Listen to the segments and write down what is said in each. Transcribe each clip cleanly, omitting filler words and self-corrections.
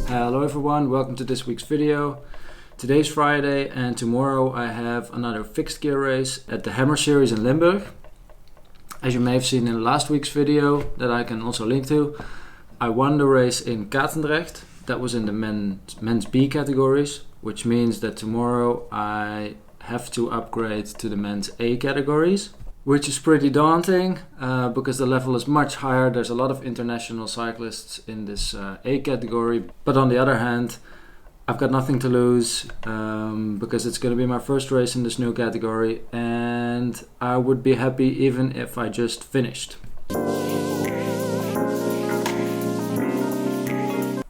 Hello everyone, welcome to this week's video. Today's Friday and tomorrow I have another fixed gear race at the Hammer Series in Limburg. As you may have seen in last week's video that I can also link to, I won the race in Katendrecht. That was in the men's B categories, which means that tomorrow I have to upgrade to the men's A categories, which is pretty daunting because the level is much higher. There's a lot of international cyclists in this A category, but on the other hand, I've got nothing to lose because it's going to be my first race in this new category, and I would be happy even if I just finished.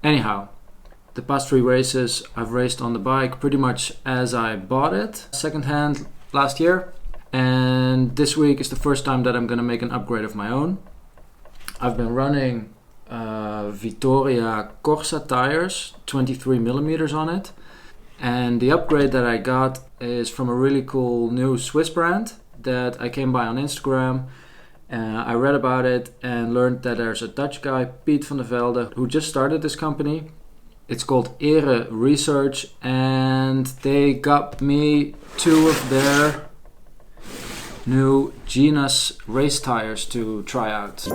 Anyhow, the past 3 races I've raced on the bike pretty much as I bought it secondhand last year, and this week is the first time that I'm going to make an upgrade of my own. I've been running Vittoria Corsa tires, 23mm on it, and the upgrade that I got is from a really cool new Swiss brand that I came by on Instagram. I read about it and learned that there's a Dutch guy, Piet van der Velde, who just started this company. It's called Ere Research, and they got me 2 of their new Genus race tires to try out.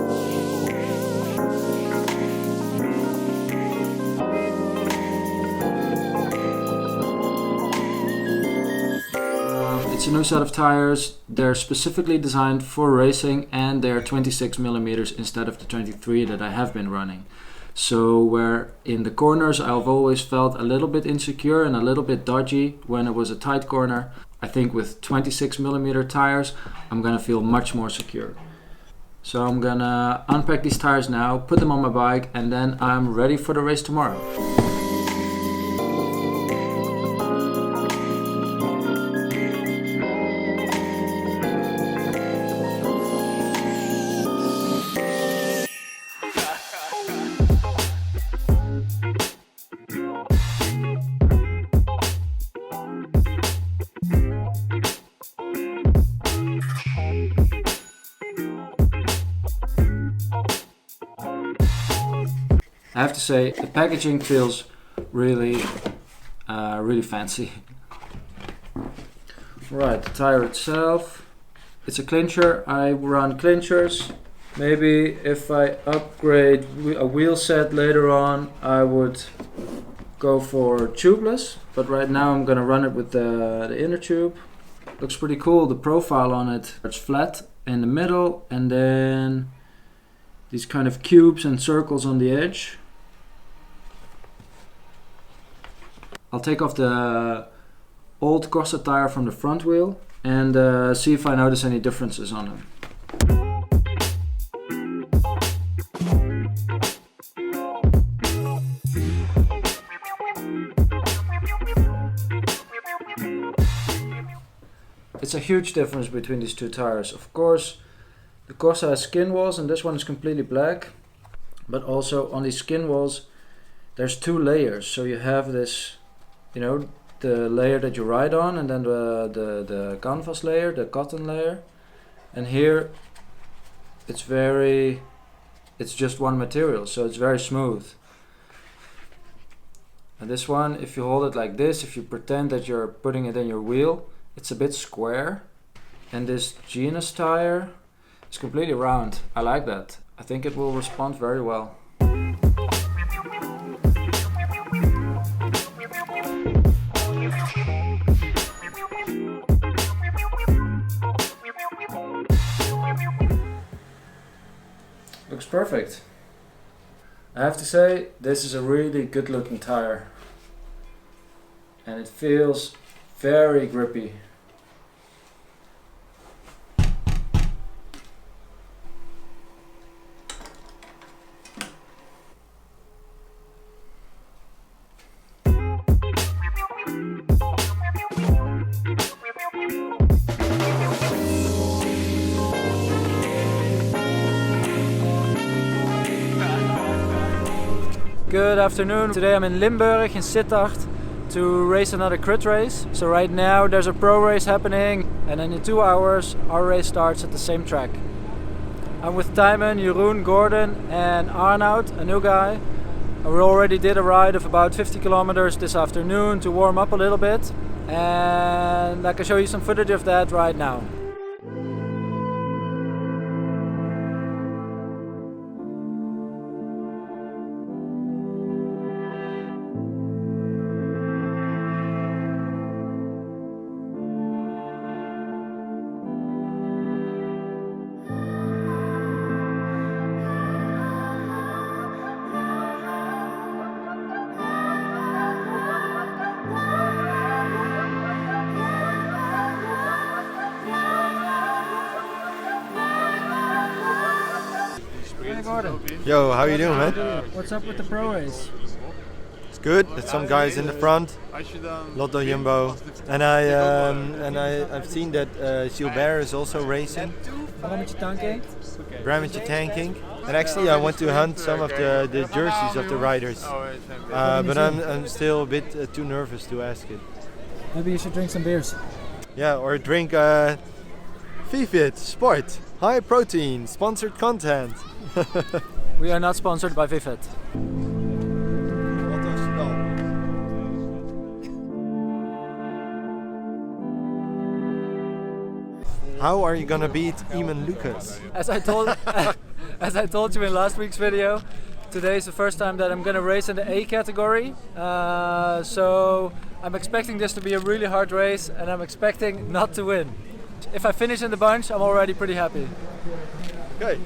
It's a new set of tires. They're specifically designed for racing, and they're 26mm instead of the 23 that I have been running. So where in the corners I've always felt a little bit insecure and a little bit dodgy when it was a tight corner, I think with 26mm tires I'm gonna feel much more secure. So I'm gonna unpack these tires now, put them on my bike, and then I'm ready for the race tomorrow. I have to say, the packaging feels really fancy. Right, the tire itself, it's a clincher. I run clinchers. Maybe if I upgrade a wheel set later on, I would go for tubeless. But right now I'm gonna run it with the inner tube. Looks pretty cool, the profile on it. It's flat in the middle, and then these kind of cubes and circles on the edge. I'll take off the old Corsa tire from the front wheel and see if I notice any differences on them. It's a huge difference between these 2 tires. Of course, the Corsa has skin walls and this one is completely black, but also on these skin walls there's 2 layers. So you have this, you know, the layer that you ride on, and then the canvas layer, the cotton layer, and here it's just one material, so it's very smooth. And this one, if you hold it like this, if you pretend that you're putting it in your wheel, it's a bit square. And this Genus tire is completely round. I like that. I think it will respond very well. Looks perfect. I have to say, this is a really good looking tire and it feels very grippy. Good afternoon. Today I'm in Limburg in Sittard to race another crit race. So right now there's a pro race happening, and then in 2 hours our race starts at the same track. I'm with Tijmen, Jeroen, Gordon and Arnoud, a new guy. And we already did a ride of about 50 kilometers this afternoon to warm up a little bit, and I can show you some footage of that right now. Yo, how you doing, man? What's up with the pro race? It's good. There's some guys in the front, Lotto Jumbo, and I've seen that Gilbert is also racing. Brammetje tanking. And actually, I want to hunt some of the jerseys of the riders, but I'm still a bit too nervous to ask it. Maybe you should drink some beers. Yeah, or drink Vivit Sport, high protein, sponsored content. We are not sponsored by Vivit. How are you gonna beat Eamon Lucas? As I told you in last week's video, today is the first time that I'm gonna race in the A category. So I'm expecting this to be a really hard race, and I'm expecting not to win. If I finish in the bunch, I'm already pretty happy. Okay.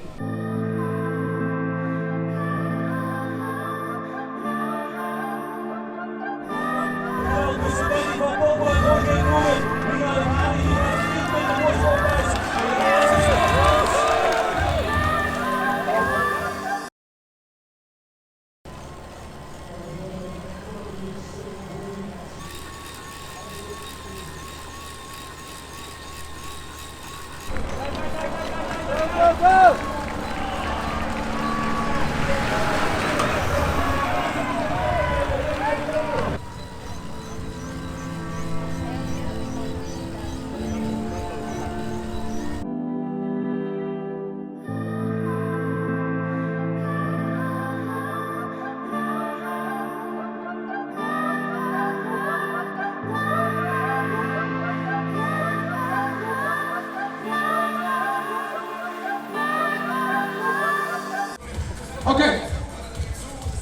Oké,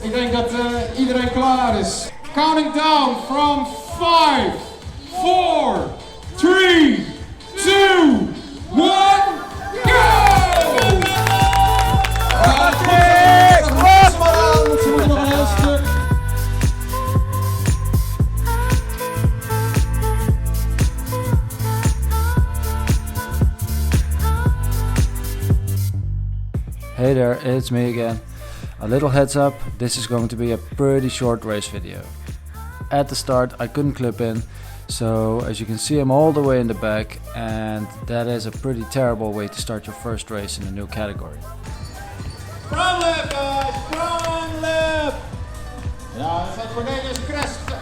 ik denk dat iedereen klaar is. Counting down from 5, 4, 3, 2, 1, go! Hey there, it's me again. A little heads up, this is going to be a pretty short race video. At the start I couldn't clip in, so as you can see I'm all the way in the back, and that is a pretty terrible way to start your first race in a new category. Front lip guys, front lip! Ja, dat zijn Cornelis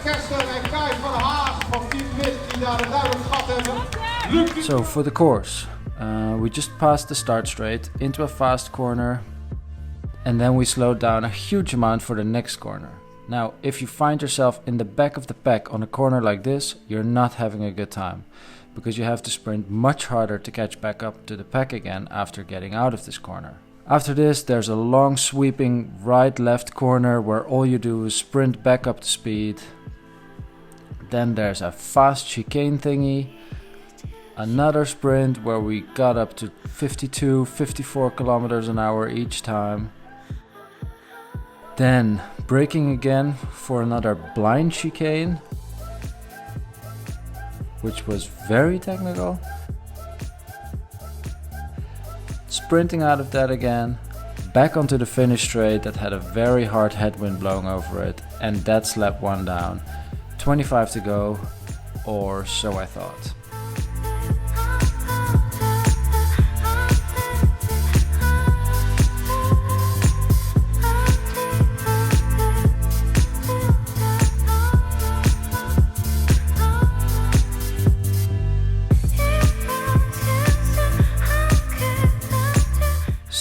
Kersten en Kai van Haag van Team Mid die daar een duidelijk gat hebben. So for the course, we just passed the start straight into a fast corner, and then we slowed down a huge amount for the next corner. Now, if you find yourself in the back of the pack on a corner like this, you're not having a good time, because you have to sprint much harder to catch back up to the pack again after getting out of this corner. After this, there's a long sweeping right-left corner where all you do is sprint back up to speed. Then there's a fast chicane thingy, another sprint where we got up to 52, 54 kilometers an hour each time. Then braking again for another blind chicane, which was very technical. Sprinting out of that again, back onto the finish straight that had a very hard headwind blowing over it, and that's lap 1 down. 25 to go, or so I thought.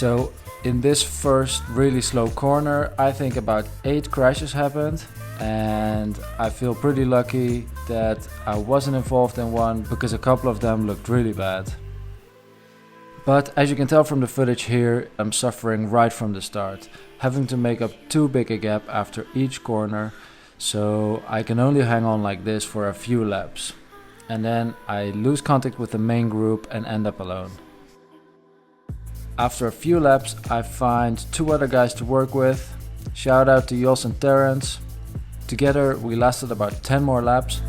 So in this first really slow corner, I think about 8 crashes happened, and I feel pretty lucky that I wasn't involved in one because a couple of them looked really bad. But as you can tell from the footage here, I'm suffering right from the start, having to make up too big a gap after each corner, so I can only hang on like this for a few laps. And then I lose contact with the main group and end up alone. After a few laps, I find 2 other guys to work with. Shout out to Jos and Terrence. Together we lasted about 10 more laps.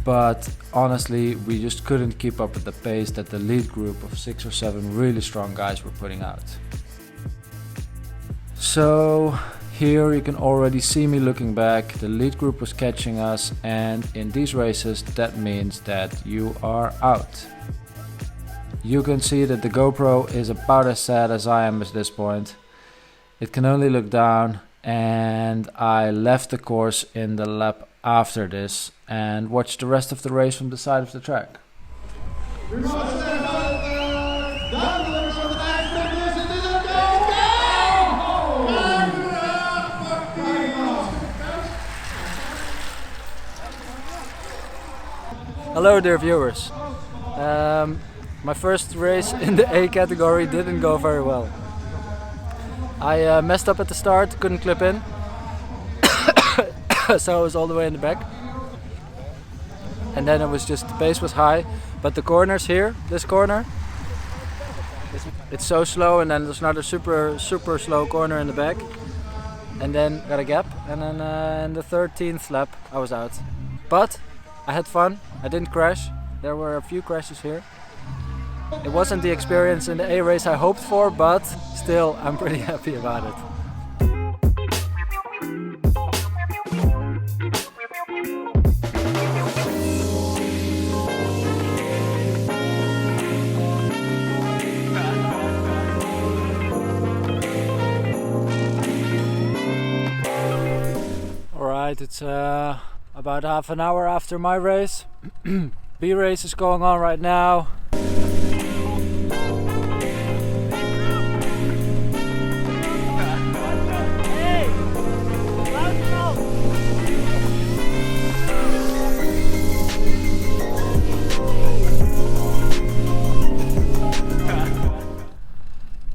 But honestly, we just couldn't keep up with the pace that the lead group of 6 or 7 really strong guys were putting out. So here you can already see me looking back. The lead group was catching us, and in these races that means that you are out. You can see that the GoPro is about as sad as I am at this point. It can only look down, and I left the course in the lap after this and watched the rest of the race from the side of the track. Hello dear viewers. My first race in the A category didn't go very well. I messed up at the start, couldn't clip in, so I was all the way in the back. And then it was just, the pace was high, but the corners here, this corner, it's so slow, and then there's another super slow corner in the back. And then got a gap, and then in the 13th lap I was out. But I had fun, I didn't crash. There were a few crashes here. It wasn't the experience in the A race I hoped for, but still I'm pretty happy about it. Alright, it's about half an hour after my race. B race is going on right now.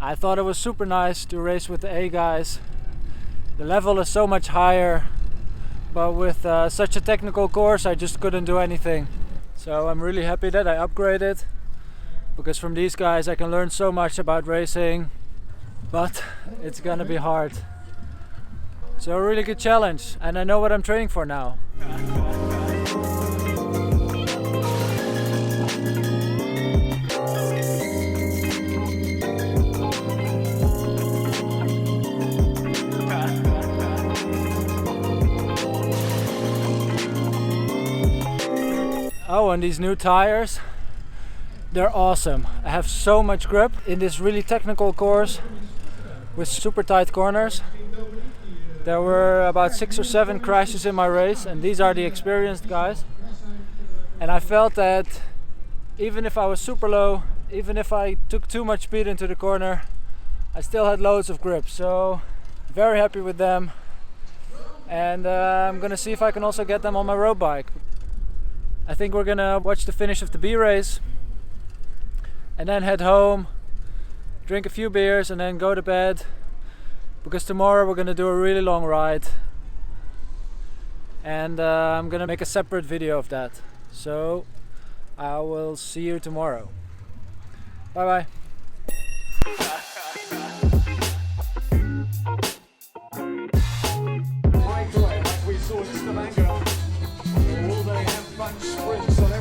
I thought it was super nice to race with the A guys. The level is so much higher, but with such a technical course I just couldn't do anything. So I'm really happy that I upgraded, because from these guys I can learn so much about racing, but it's gonna be hard. So a really good challenge, and I know what I'm training for now. Oh, and these new tires, they're awesome. I have so much grip in this really technical course with super tight corners. There were about 6 or 7 crashes in my race, and these are the experienced guys. And I felt that even if I was super low, even if I took too much speed into the corner, I still had loads of grip. So very happy with them. And I'm gonna see if I can also get them on my road bike. I think we're gonna watch the finish of the B race and then head home, drink a few beers and then go to bed, because tomorrow we're gonna do a really long ride, and I'm gonna make a separate video of that. So I will see you tomorrow. Bye bye. We saw just the All they have fun sprints on